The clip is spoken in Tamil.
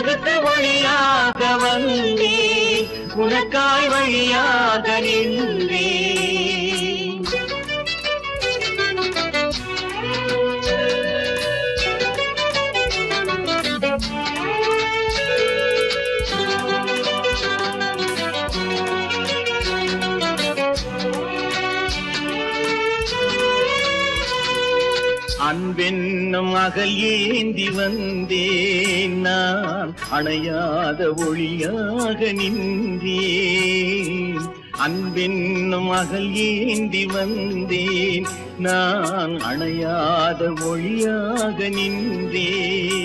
உலகத்து வழியாக வந்தேன், உனக்காய் வழியாக நின்றேன். அன்பென்னும் அகல் ஏந்தி வந்தேன், நான் அணையாத ஒளியாக நின்றேன். அன்பென்னும் அகல் ஏந்தி வந்தேன், நான் அணையாத ஒளியாக நின்றேன்.